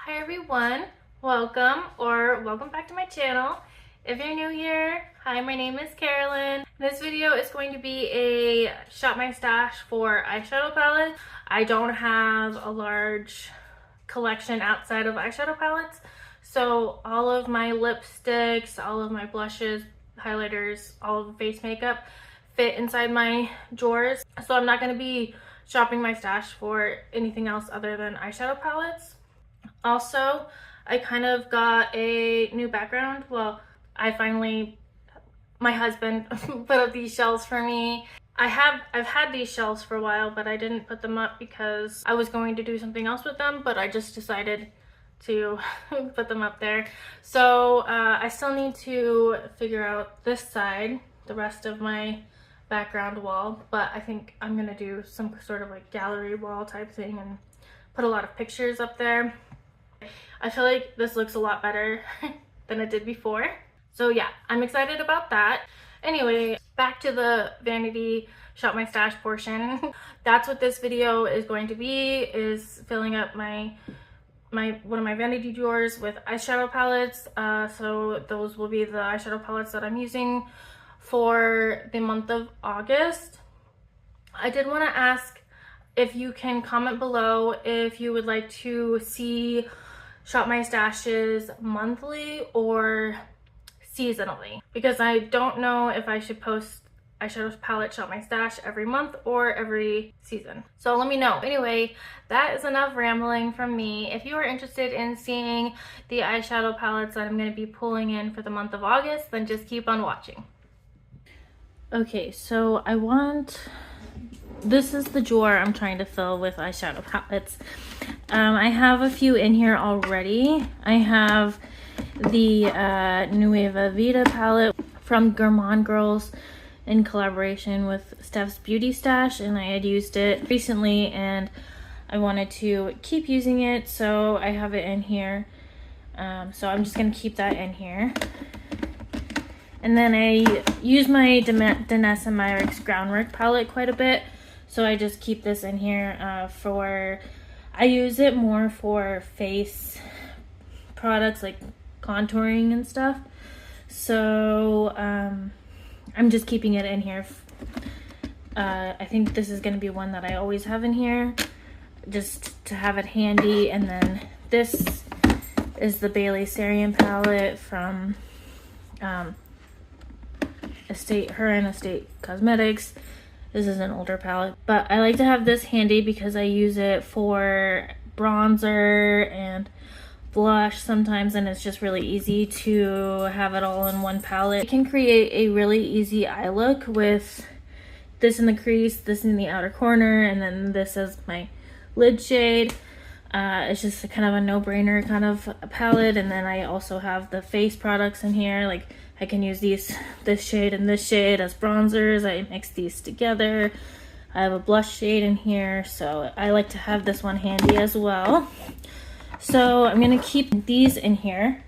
Hi everyone, welcome back to my channel. If you're new here, hi, my name is Carolyn. This video is going to be a shop my stash for eyeshadow palettes. I don't have a large collection outside of eyeshadow palettes, so all of my lipsticks, all of my blushes, highlighters, all of the face makeup fit inside my drawers. So I'm not going to be shopping my stash for anything else other than eyeshadow palettes. Also, I kind of got a new background. Well, my husband put up these shelves for me. I've had these shelves for a while, but I didn't put them up because I was going to do something else with them, but I just decided to put them up there. So I still need to figure out this side, the rest of my background wall, but I think I'm gonna do some sort of like gallery wall type thing and put a lot of pictures up there. I feel like this looks a lot better than it did before. So yeah, I'm excited about that. Anyway, back to the vanity shop my stash portion. That's what this video is going to be, is filling up one of my vanity drawers with eyeshadow palettes. So those will be the eyeshadow palettes that I'm using for the month of August. I did want to ask if you can comment below if you would like to see shop my stashes monthly or seasonally, because I don't know if I should post eyeshadow palette shop my stash every month or every season. So let me know. Anyway, that is enough rambling from me. If you are interested in seeing the eyeshadow palettes that I'm going to be pulling in for the month of August, then just keep on watching. Okay, so this is the drawer I'm trying to fill with eyeshadow palettes. I have a few in here already. I have the Nueva Vida palette from Gourmand Girls in collaboration with Steph's Beauty Stash, and I had used it recently and I wanted to keep using it, so I have it in here. So I'm just gonna keep that in here. And then I use my Danessa Myricks Groundwork palette quite a bit, so I just keep this in here I use it more for face products like contouring and stuff. So I'm just keeping it in here. I think this is going to be one that I always have in here, just to have it handy. And then this is the Bailey Sarian palette from Estate Cosmetics. This is an older palette, but I like to have this handy because I use it for bronzer and blush sometimes, and it's just really easy to have it all in one palette. You can create a really easy eye look with this in the crease, this in the outer corner, and then this as my lid shade. It's just kind of a no-brainer kind of palette. And then I also have the face products in here. Like, I can use this shade and this shade as bronzers. I mix these together. I have a blush shade in here, so I like to have this one handy as well. So I'm gonna keep these in here.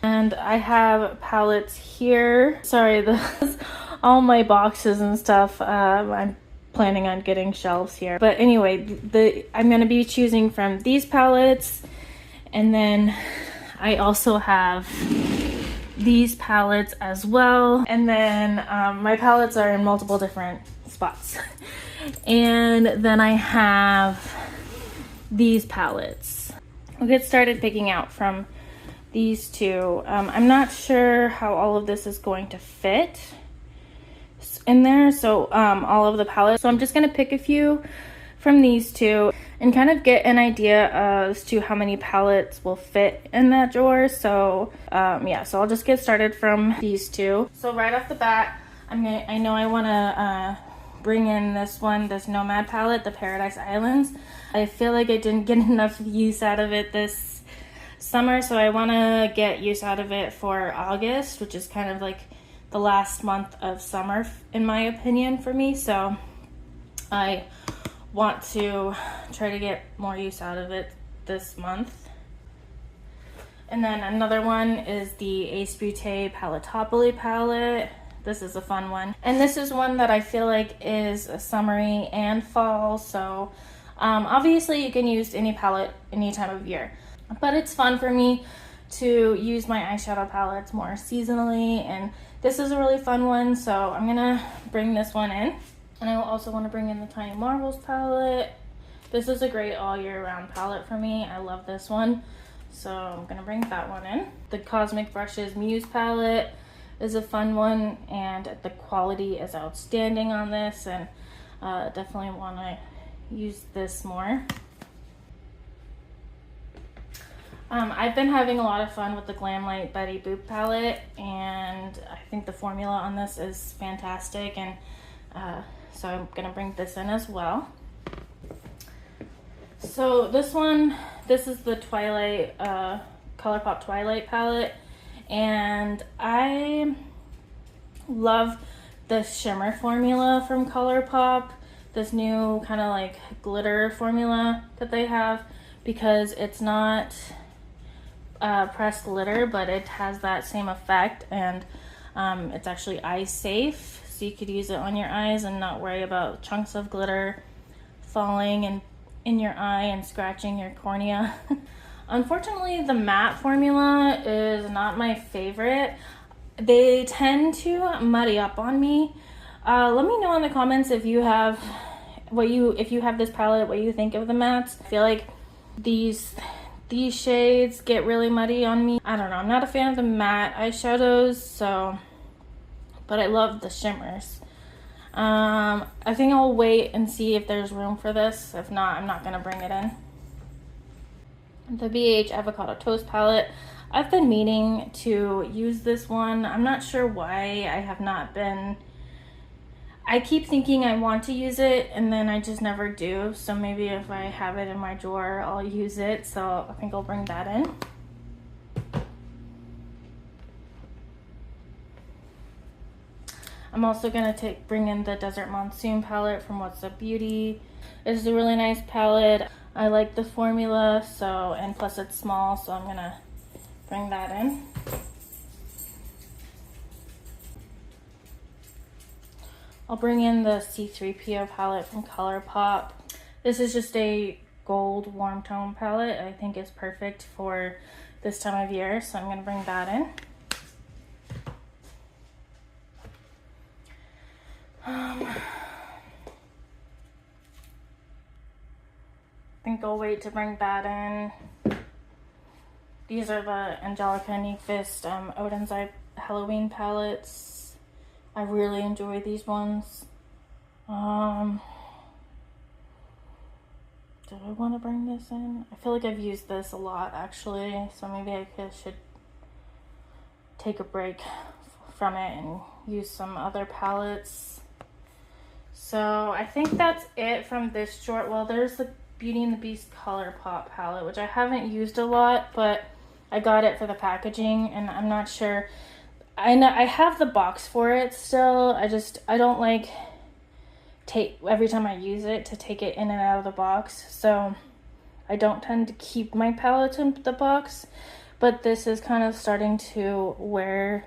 And I have palettes here. Sorry, all my boxes and stuff. I'm planning on getting shelves here. But anyway, I'm gonna be choosing from these palettes. And then I also have these palettes as well. And then my palettes are in multiple different spots. And then I have these palettes. We'll get started picking out from these two. I'm not sure how all of this is going to fit in there, so all of the palettes. So I'm just gonna pick a few from these two and kind of get an idea as to how many palettes will fit in that drawer. So yeah, so I'll just get started from these two. So right off the bat, I know I want to bring in this Nomad palette, the Paradise Islands. I feel like I didn't get enough use out of it this summer, so I want to get use out of it for August, which is kind of like the last month of summer in my opinion for me. So I want to try to get more use out of it this month. And then another one is the Ace Beauté Palettopoly palette. This is a fun one, and this is one that I feel like is a summery and fall. So obviously you can use any palette any time of year. But it's fun for me to use my eyeshadow palettes more seasonally, and this is a really fun one, so I'm gonna bring this one in. And I will also want to bring in the Tiny Marvels palette. This is a great all year round palette for me. I love this one, so I'm gonna bring that one in. The Cosmic Brushes Muse palette is a fun one, and the quality is outstanding on this, and definitely want to use this more. I've been having a lot of fun with the Glamlight Betty Boop palette, and I think the formula on this is fantastic, and so I'm gonna bring this in as well. So this is the Twilight, ColourPop Twilight palette, and I love the shimmer formula from ColourPop, this new kind of like glitter formula that they have, because it's not pressed glitter, but it has that same effect, and it's actually eye safe, so you could use it on your eyes and not worry about chunks of glitter falling in your eye and scratching your cornea. Unfortunately, the matte formula is not my favorite. They tend to muddy up on me. Let me know in the comments if you have this palette, what you think of the mattes. I feel like these shades get really muddy on me. I don't know, I'm not a fan of the matte eyeshadows, but I love the shimmers. I think I'll wait and see if there's room for this. If not, I'm not gonna bring it in. The BH Avocado Toast palette. I've been meaning to use this one. I'm not sure why I have not been. I keep thinking I want to use it and then I just never do. So maybe if I have it in my drawer, I'll use it. So I think I'll bring that in. I'm also gonna bring in the Desert Monsoon palette from What's Up Beauty. It's a really nice palette. I like the formula, and plus it's small, so I'm gonna bring that in. I'll bring in the C3PO palette from ColourPop. This is just a gold warm tone palette. I think it's perfect for this time of year, so I'm gonna bring that in. I think I'll wait to bring that in. These are the Angelica Nyqvist Odin's Eye Halloween palettes. I really enjoy these ones. Do I want to bring this in? I feel like I've used this a lot actually, so maybe I should take a break from it and use some other palettes. So I think that's it from this short. Well, there's the Beauty and the Beast ColourPop palette, which I haven't used a lot, but I got it for the packaging, and I'm not sure. I know I have the box for it still. I don't like every time I use it to take it in and out of the box, so I don't tend to keep my palettes in the box. But this is kind of starting to wear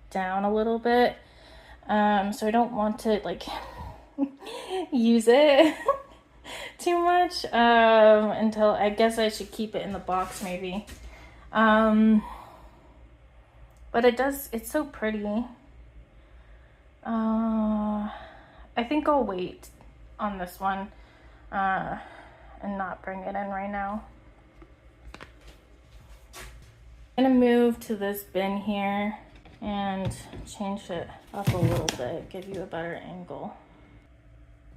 down a little bit, so I don't want to like use it too much until I guess I should keep it in the box maybe. But it's so pretty. I think I'll wait on this one and not bring it in right now. I'm gonna move to this bin here and change it up a little bit, give you a better angle.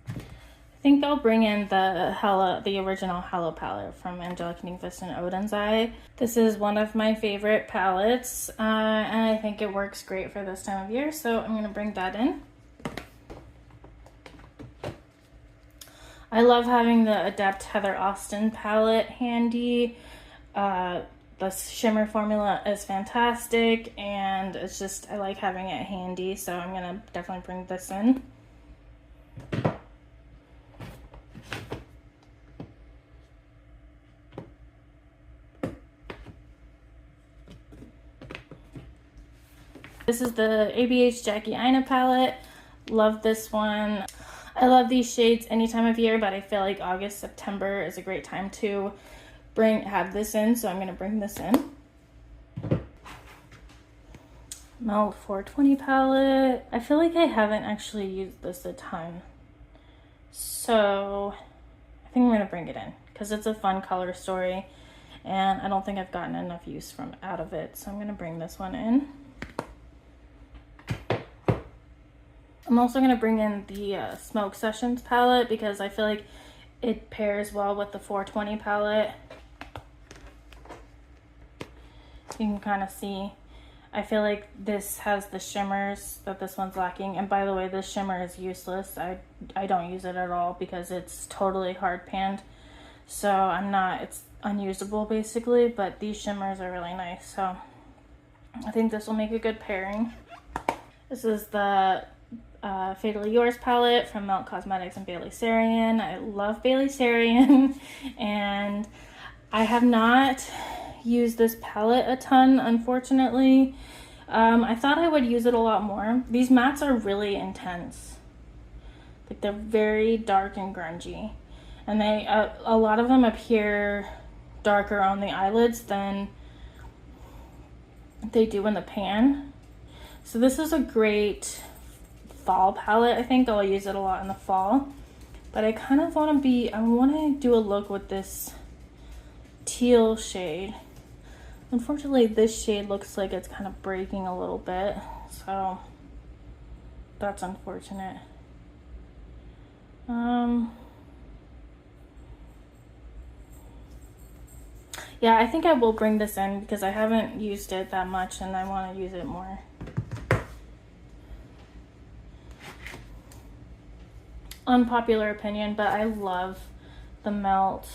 I think I'll bring in the original Hello palette from Angelica Nyqvist and Odin's Eye. This is one of my favorite palettes, and I think it works great for this time of year, so I'm gonna bring that in. I love having the Adept Heather Austin palette handy. The shimmer formula is fantastic, and it's just, I like having it handy, so I'm gonna definitely bring this in. This is the ABH Jackie Aina palette. Love this one. I love these shades any time of year, but I feel like August, September is a great time to have this in, so I'm gonna bring this in. Melt 420 palette. I feel like I haven't actually used this a ton, so I think I'm gonna bring it in because it's a fun color story and I don't think I've gotten enough use out of it, so I'm gonna bring this one in. I'm also gonna bring in the Smoke Sessions palette because I feel like it pairs well with the 420 palette. You can kind of see, I feel like this has the shimmers that this one's lacking. And by the way, this shimmer is useless. I don't use it at all because it's totally hard panned. So it's unusable basically, but these shimmers are really nice. So I think this will make a good pairing. This is the Fatally Yours palette from Melt Cosmetics and Bailey Sarian. I love Bailey Sarian and I have not used this palette a ton, unfortunately. I thought I would use it a lot more. These mattes are really intense. Like they're very dark and grungy. And they a lot of them appear darker on the eyelids than they do in the pan. So this is a great fall palette. I think I'll use it a lot in the fall. But I kind of want to do a look with this teal shade. Unfortunately, this shade looks like it's kind of breaking a little bit, so that's unfortunate. Yeah, I think I will bring this in because I haven't used it that much and I want to use it more. Unpopular opinion, but I love the Melt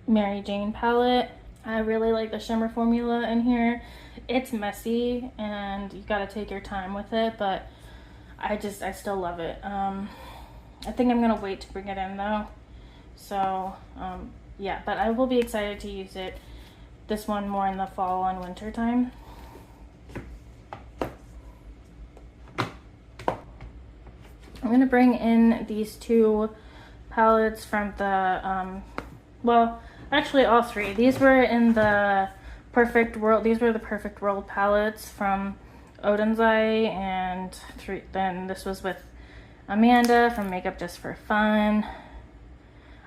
Mary Jane palette. I really like the shimmer formula in here. It's messy and you gotta take your time with it, but I still love it. I think I'm gonna wait to bring it in though. So yeah, but I will be excited to use this one more in the fall and winter time. I'm gonna bring in these two palettes from the well, actually all three. These were in the Perfect World. These were the Perfect World palettes from Odensai, and then this was with Amanda from Makeup Just for Fun.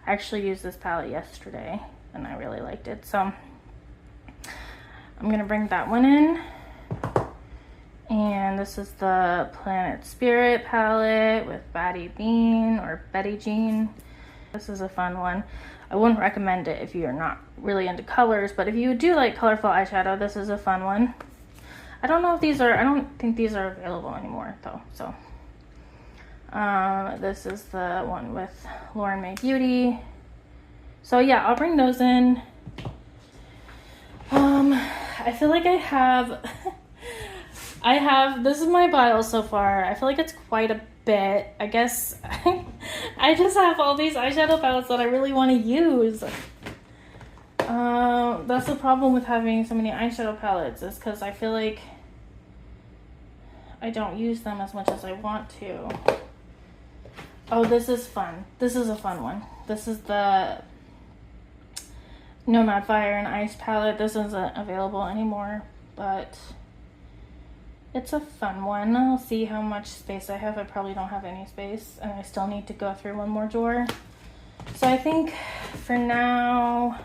I actually used this palette yesterday and I really liked it, so I'm gonna bring that one in. And this is the Planet Spirit palette with Betty Jean. This is a fun one. I wouldn't recommend it if you're not really into colors, but if you do like colorful eyeshadow, this is a fun one. I don't think these are available anymore though, so. This is the one with Lauren Mae Beauty. So yeah, I'll bring those in. I feel like this is my pile so far. I feel like it's quite a bit. I guess I just have all these eyeshadow palettes that I really want to use. That's the problem with having so many eyeshadow palettes, is because I feel like I don't use them as much as I want to. Oh, this is fun. This is a fun one. This is the Nomad Fire and Ice palette. This isn't available anymore, but it's a fun one. I'll see how much space I have. I probably don't have any space, and I still need to go through one more drawer. So I think for now,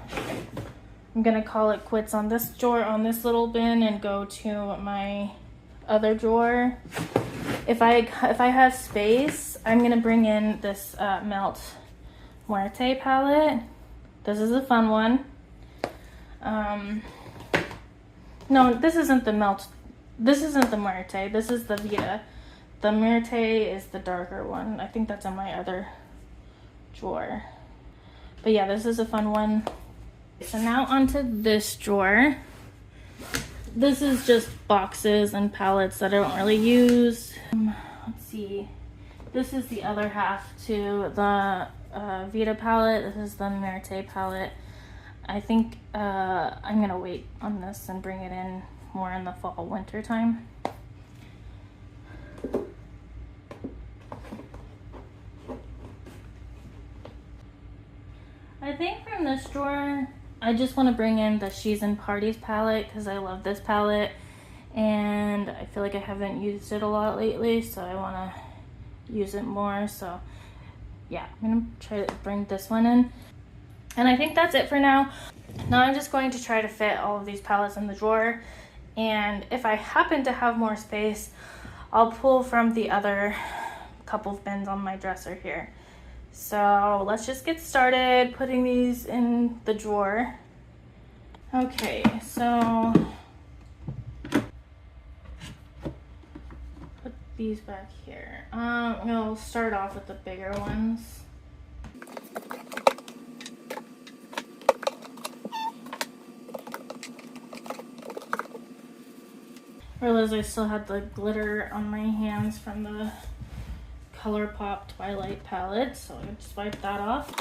I'm gonna call it quits on this drawer, on this little bin, and go to my other drawer. If I have space, I'm gonna bring in this Melt Muerte palette. This is a fun one. No, this isn't the Melt. This isn't the Muerte. This is the Vita. The Muerte is the darker one. I think that's in my other drawer. But yeah, this is a fun one. So now onto this drawer. This is just boxes and palettes that I don't really use. Let's see. This is the other half to the Vita palette. This is the Muerte palette. I think I'm gonna wait on this and bring it in more in the fall winter time. I think from this drawer I just want to bring in the She's in Parties palette because I love this palette and I feel like I haven't used it a lot lately, so I want to use it more. So yeah, I'm gonna try to bring this one in, and I think that's it for now. Now I'm just going to try to fit all of these palettes in the drawer, and if I happen to have more space, I'll pull from the other couple of bins on my dresser here. So let's just get started putting these in the drawer. Okay, so put these back here. We'll start off with the bigger ones. Realized I still had the glitter on my hands from the ColourPop Twilight palette, so I just wipe that off.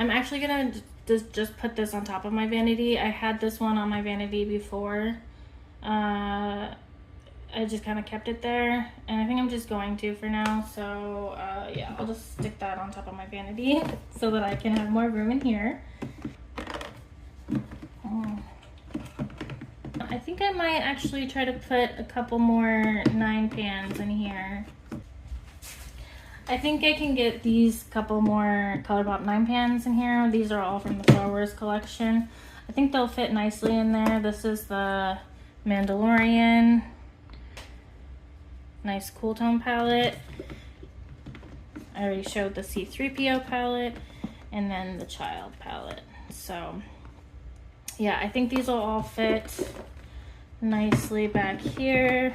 I'm actually gonna just put this on top of my vanity. I had this one on my vanity before. I just kind of kept it there, and I think I'm just going to for now. So yeah, I'll just stick that on top of my vanity so that I can have more room in here. I think I might actually try to put a couple more 9 pans in here. I think I can get these couple more ColourPop 9 pans in here. These are all from the Flowers collection. I think they'll fit nicely in there. This is the Mandalorian. Nice cool tone palette. I already showed the C3PO palette and then the Child palette. So yeah, I think these will all fit nicely back here.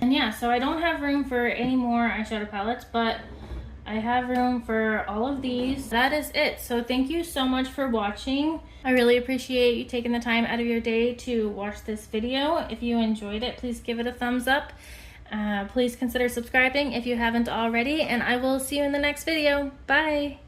And yeah, so I don't have room for any more eyeshadow palettes, but I have room for all of these. That is it. So thank you so much for watching. I really appreciate you taking the time out of your day to watch this video. If you enjoyed it, please give it a thumbs up. Please consider subscribing if you haven't already, and I will see you in the next video. Bye!